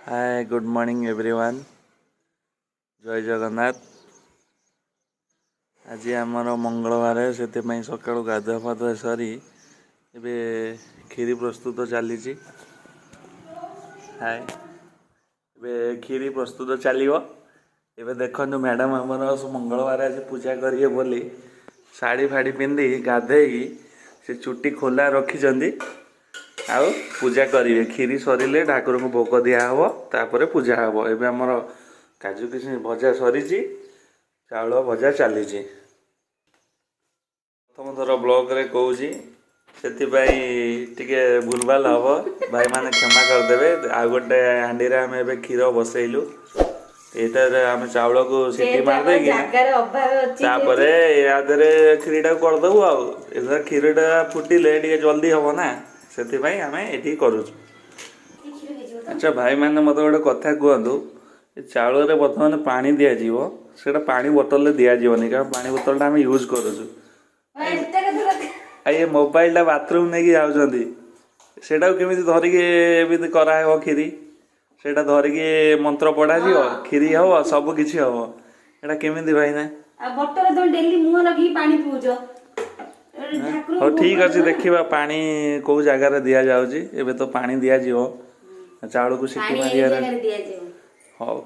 Hi good morning everyone. जय जगन्नाथ। आज आमर मंगलवार से सका गाधुआ फाधुआ सरी ए खीरी प्रस्तुत चली। हाय ए खीरी प्रस्तुत चलो। ए देखो मैडम आमर मंगलवार आज पूजा करिए बोली शाढ़ी फाड़ी पिंधि गाधे से चुटी खोला रखी आउ पूजा करेंगे। खीरी सरिले ठाकुर को भोग दिहब तापर पूजा हम। एवं आमर काजू किशमिश भजा सरी चाउल भजा चली। प्रथम थर ब्लॉग रे कहूँ से भूलभाल हम भाई मैंने क्षमा करदे। आ गोटे हांडी आम ए क्षीर बसैलु ये आम चाउल को सीटी मारदे या खीरीटा करदेबू आ क्षीरटा फुटिले जल्दी हम ना से आम ये करूँ। अच्छा भाई मैंने मत गोटे कथा कहतु चाउल बर्तमान पानी दिज्व से पानी बोतल दिज्वनी कारण पानी बोतल आम यूज करुचु। ये मोबाइल बाथरूम नहीं जाऊँगी से धरिकी कराव खीरी से धरिकी मंत्र पढ़ा खीरी हम सब किसी हम एटा केमी भाई ना हाँ ठीक अच्छे देखा पानी कौ जगार दि जाऊँगी एवं तो पानी दिज्व चाउल को सीटी मार हाँ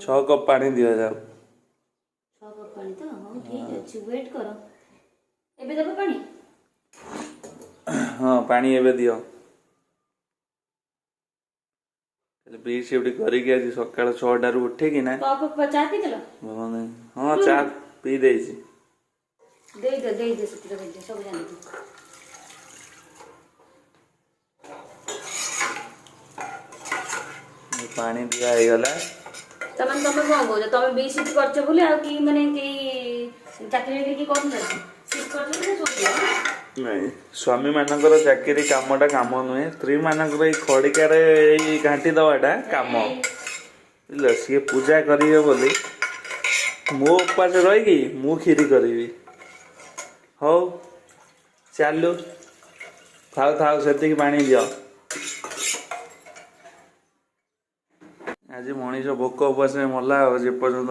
6 कप पानी दि जाओ। हाँ पानी एवं दियो ब्रिज से करके आज सकाल 6टार उठे कि ना हाँ चा पी दे पानी दिया हो गला। तमे तमे कोन कहू तमे बी सीट करछ बोले आ कि माने कि चाकरी की कोन सीट करछ बोले सोच नहीं स्वामी मानकर चाकरी कामटा काम नुहे स्त्री मानकर खड़िकार घाटी दवाटा काम बुझल सी पूजा करेंगे बोली मो उपास रही मु खीरी करी हौ चलू थाउ थाउ से पानी दियो। आज मनीष भोक उपास मला जे पर्यंत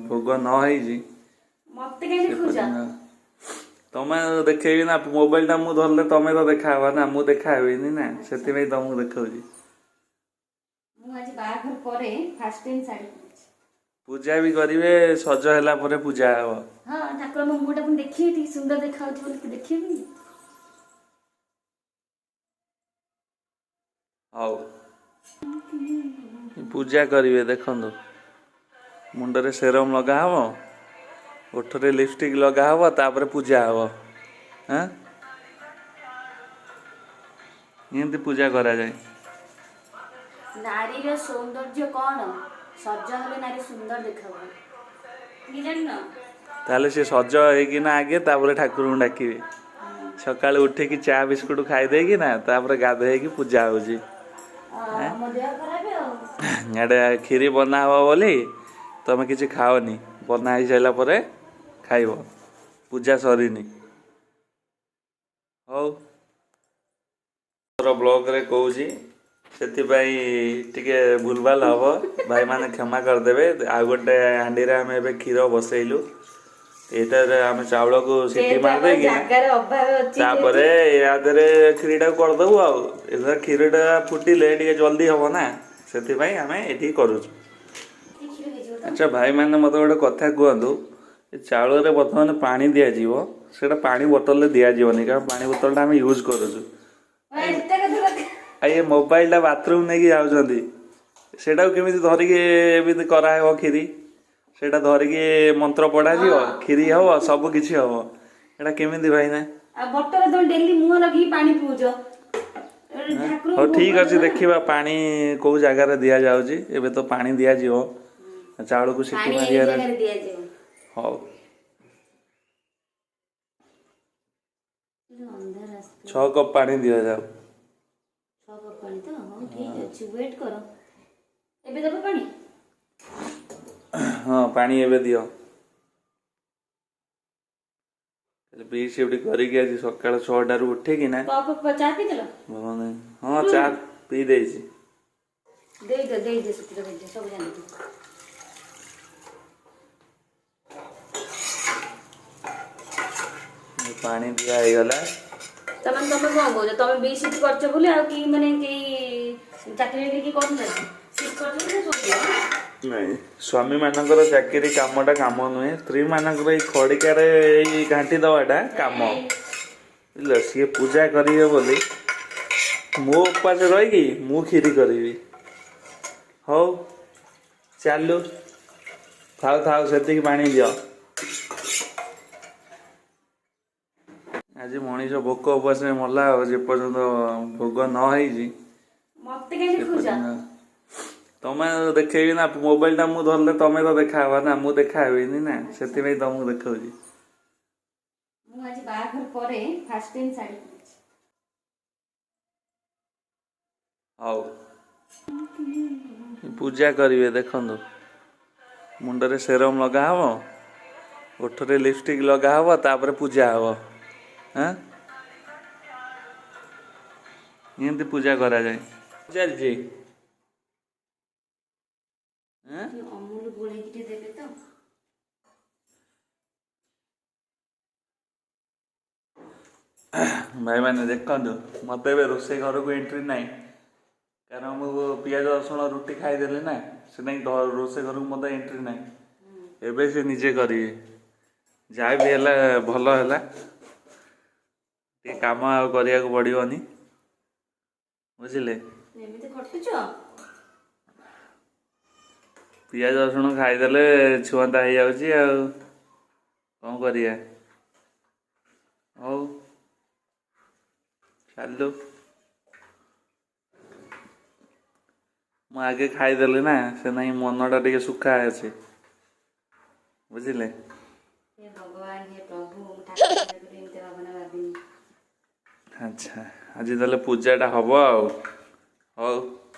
भोग नई तमें देखेबी ना मोबाइल टा मु धरले तमें तो देखा ना मु देखा ना से तुमको देखा पूजा भी करेंगे सज है पूजा हम। हाँ ठाकुर मो मुटा देखिए सुंदर देखा देखिए हाँ पूजा करेंगे देखु मुंडरे सेरम लगा हम ओठरे लिपस्टिक लगा हम तापर पूजा हम। हाँ ये पूजा करा जाए। नारी सौंदर्य कौन सज हेले नारी सुंदर देखा ताले से सज होना आगे तापर ठाकुर को डाकिबे सकाल उठे चा बिस्कुट खाईदे कि ना तापर गाधे पूजा हो खीरी बना हवा बोली तुम किसी खाओनी बना ही सारा पर खाइब पूजा सरीनी हौ ब्लॉग रे कहूँ से भूलभाल हम भाई मैंने क्षमा करदे। आ गोटे हांडी आम ए क्षीर बसैलु ये आम चाउल को सीटी मारदे या खीरीटा करदेबू आ क्षीरटा फुटिले जल्दी हम ना से आम ये करूँ। अच्छा भाई मैंने मत गोटे कथा कहतु चाउल बर्तमान पानी दिज्व से पानी बोतल दिज्वनी कारण पानी बोतल आम यूज करुचु। ये मोबाइल बाथरूम नहीं जाऊँगी से धरिकी कराव खीरी से धरिकी मंत्र पढ़ा खीरी हम सब किसी हम एटा केमी भाई ना हाँ ठीक अच्छे देखा पानी कौ जगार दि जाऊँगी एवं तो पानी दिज्व चाउल को सीटी मार हाँ 6 कप पानी दि जाओ। हाँ पानी एवं दियो बी शिफ्ट करके आज सकाल 6टाରୁ उठिकी ना कप चा पीदेल हाँ चा पी देइछि दे सुतिर दे सब जान पानी दिया ହେଇଗଲା तमे कौन कहो तमे बी शिफ्ट करछ बोले आ कि माने कि चाकरी की कौन करछ शिफ्ट करछ बोले सोच नहीं स्वामी मानकर चाकरी कामटा काम नुहे स्त्री मानकर खड़िकार घाटी दवाटा काम बुझल सी पूजा करिए बोली मो उपास रही मु खीरी करी हौ चलू थाउ थाउ से पानी दियो आज मनीष भोक उपास में मरला जे पर्यंत भोग न होइजी मते के खुजा तमे देखेबी ना मोबाइल टा मु धरले तमे तो देखावा ना मु देखाबीनी ना सेति में तुमको देखाउजी मु आज बाहर परे फर्स्ट टाइम साड़ी पिन्छि हौ पूजा करिवे देखंदु मुंडरे सेरम लगा हबो ओठरे लिपस्टिक लगा हबो तापर पूजा हबो हाँ एमती पूजा करा जाए चल जी अमूल गोले किटे देबे तो भाई मैंने देखु मत रोसे घर को एंट्री ना कारण मु पियाज रसुण रुटी खाईदेली ना से रोसे घर को मत एंट्री ना एबे से निजे करी जहाँ भी है भल है टे काम आ करिया को पड़िबनी बुझिले एमिते खटुछ पियाज रसुण खाईदेले छुआंता हो जाउची आ कौन करिया हौ चलू मु आगे खाईदेली ना से नहीं मनटा टे सुखा अच्छे बुझिले हे भगवान हे प्रभु ठाकुर एमिते भावना भाबिनी अच्छा आज ताले पूजाटा हम हौ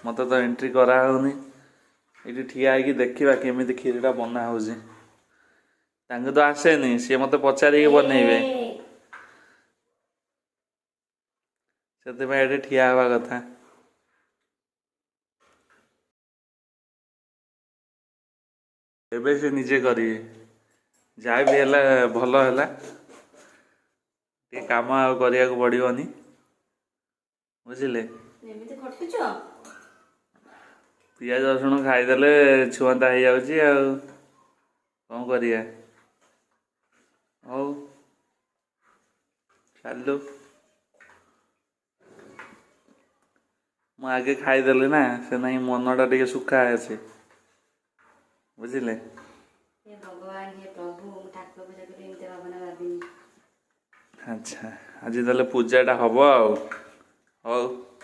मत तो एंट्री कराऊनी ये ठिया है देखा केमी क्षीरीटा बना हो तो आसेनी सी मत पचारे बनइबे से ठिया हवा कथा एबे से निजे करिए जहाँ भी है भल है टे काम आ करिया को पड़िबनी बुझिले एमिते खटुछ पियाज रसुण खाईदेले छुआंता हो जाउची आ कौन करिया हौ चलू मु आगे खाईदेली ना से नहीं मनटा टे सुखा अच्छे बुझिले हे भगवान हे प्रभु ठाकुर एमिते भावना भाबिनी अच्छा आज ताले पूजाटा हम हौ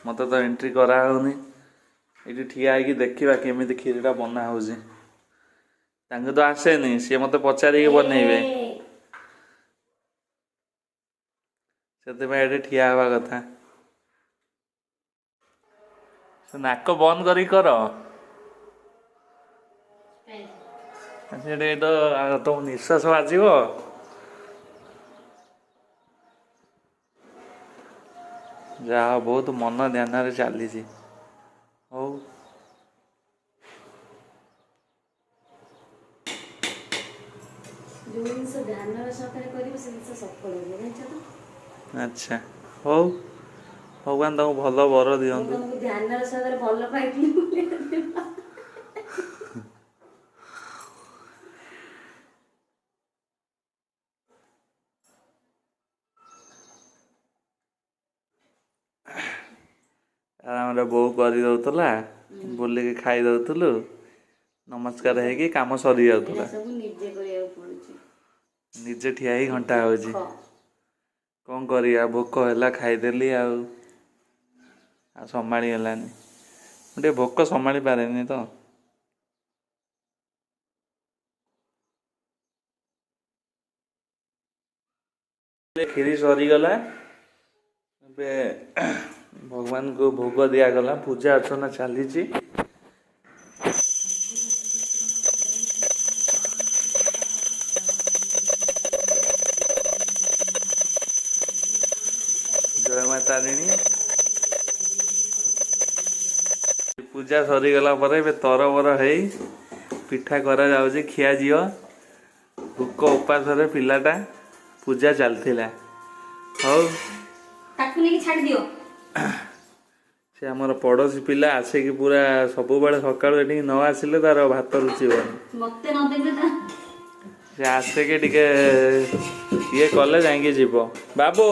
मत तो एंट्री कराऊनी ये ठिया है देखा केमी क्षीरीटा बना हो तो आसेनी सी मत पचारे बनइबे से ठिया हवा कथा नाक बंद कर तुम निश्वास बाजिब जहाँ बहुत मन ध्यान चली हौ जो जिनस ध्यान सहकारे करिवे से जिनस सफल हो जान्छ तो अच्छा हौ भगवान तुमको भल वर दियंतु तुमको ध्यान सहकारे भल पाइली बोले आम बो कर दौला बोलिकी खाई दौलु नमस्कार है कि काम सरी जाऊला सब निजे करिया पड़ुची निजे ठिया ही घंटा हो कौन करिया भोक है खाईदेली आ संभाली गलानी मुझे भोक संभाली पारे तो खीरी सरीगला भगवान को भोग दिगला पूजा अर्चना चली तारिणी पूजा सरीगला पर ए तरबर है पिठा करा जाउची खिया जियो भूक उपास पिलाटा पूजा चलथिला हौ ताकू लेके छाड़ दियो से आमर पड़ोशी पिला आसे कि पूरा सब बेले सकाळु एठी न आसिले तार भात रुचिबनी मते न देबे ता से आसे के टिके ये कले जाएंगे जीवो बाबू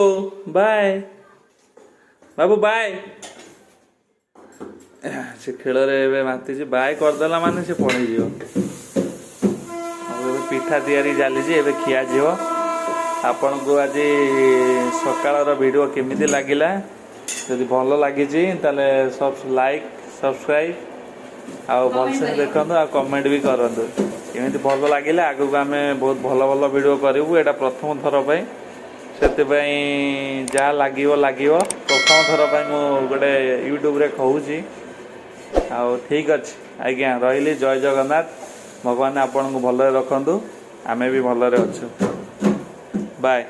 बाय बाबू बाय से खेल रे माती बाय करदेला माने से पड़ी जीव पिठा तैयारी चली खिया जीव आपण को आज सकाळर वीडियो केमिति लागिला यदि भल लगी सब लाइक सब्सक्राइब आउ भलसे देखु आ कमेंट भी करंतु एमती भल लगे आगु आम बहुत भल भल वीडियो करूँ एटा प्रथम थर से जहाँ लगे प्रथम थर मु गोटे यूट्यूब रे कहूँ आउ ठीक अच्छे आज्ञा रही जय जगन्नाथ भगवान आपन को भल रखु आमे भी भल अच्छु बाय।